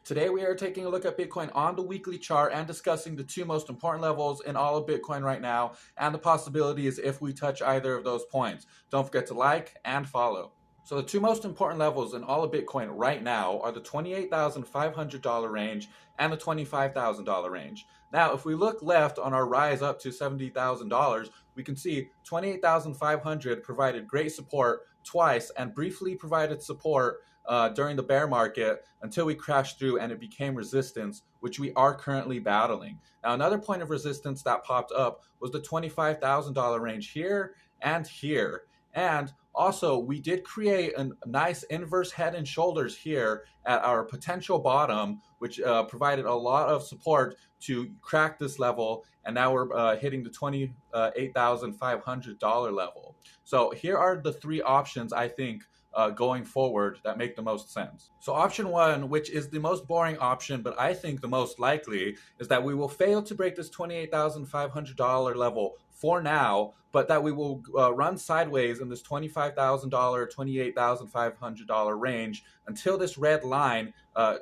Today we are taking a look at Bitcoin on the weekly chart and discussing the two most important levels in all of Bitcoin right now and the possibilities if we touch either of those points. Don't forget to like and follow. So the two most important levels in all of Bitcoin right now are the $28,500 range and the $25,000 range. Now, if we look left on our rise up to $70,000, we can see 28,500 provided great support twice and briefly provided support during the bear market until we crashed through and it became resistance, which we are currently battling. Now, another point of resistance that popped up was the $25,000 range here and here. And also, we did create a nice inverse head and shoulders here at our potential bottom, which provided a lot of support to crack this level. And now we're hitting the $28,500 level. So here are the three options, I think, going forward that make the most sense. So option one, which is the most boring option, but I think the most likely, is that we will fail to break this $28,500 level for now, but that we will run sideways in this $25,000, $28,500 range until this red line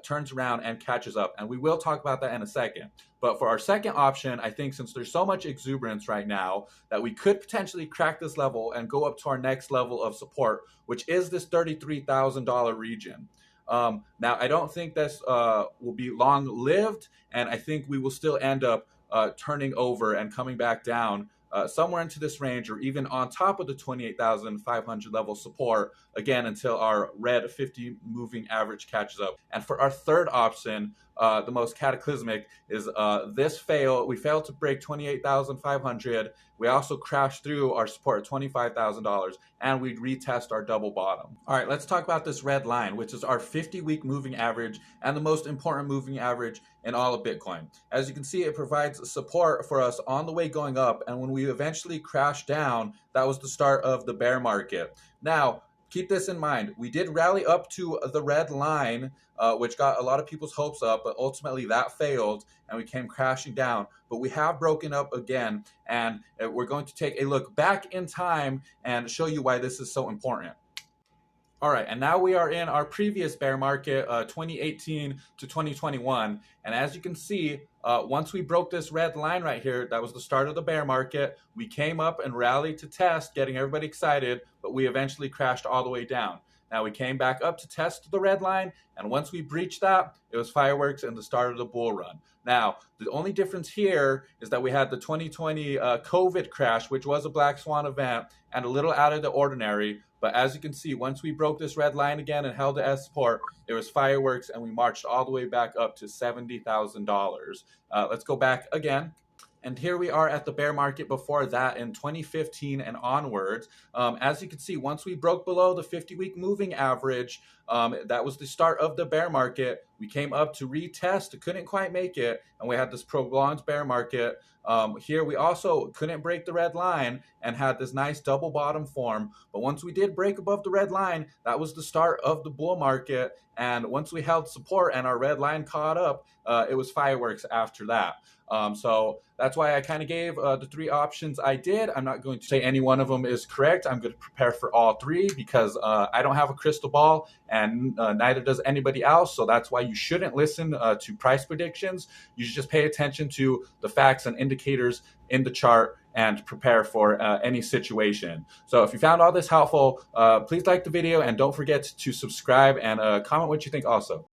turns around and catches up. And we will talk about that in a second. But for our second option, I think since there's so much exuberance right now that we could potentially crack this level and go up to our next level of support, which is this $33,000 region. Now, I don't think this will be long-lived, and I think we will still end up turning over and coming back down somewhere into this range or even on top of the 28,500 level support, again, until our red 50 moving average catches up. And for our third option, the most cataclysmic is we failed to break 28,500. We also crashed through our support at $25,000 and we retest our double bottom. All right, let's talk about this red line, which is our 50-week moving average and the most important moving average in all of Bitcoin. As you can see, it provides support for us on the way going up. And when we eventually crashed down, that was the start of the bear market. Now, keep this in mind. We did rally up to the red line, which got a lot of people's hopes up, but ultimately that failed and we came crashing down. But we have broken up again, and we're going to take a look back in time and show you why this is so important. All right, and now we are in our previous bear market, 2018 to 2021. And as you can see, once we broke this red line right here, that was the start of the bear market. We came up and rallied to test, getting everybody excited, but we eventually crashed all the way down. Now we came back up to test the red line, and once we breached that, it was fireworks and the start of the bull run. Now, the only difference here is that we had the 2020 COVID crash, which was a black swan event and a little out of the ordinary. But as you can see, once we broke this red line again and held the S support, it was fireworks and we marched all the way back up to $70,000. Let's go back again. And here we are at the bear market before that in 2015 and onwards. As you can see, once we broke below the 50-week moving average, that was the start of the bear market. We came up to retest, couldn't quite make it, and we had this prolonged bear market. Here we also couldn't break the red line and had this nice double bottom form. But once we did break above the red line, that was the start of the bull market. And once we held support and our red line caught up, it was fireworks after that. So that's why I kind of gave the three options I did. I'm not going to say any one of them is correct. I'm going to prepare for all three because I don't have a crystal ball and neither does anybody else. So that's why you shouldn't listen to price predictions. You should just pay attention to the facts and indicators in the chart and prepare for any situation. So if you found all this helpful, please like the video and don't forget to subscribe and comment what you think also.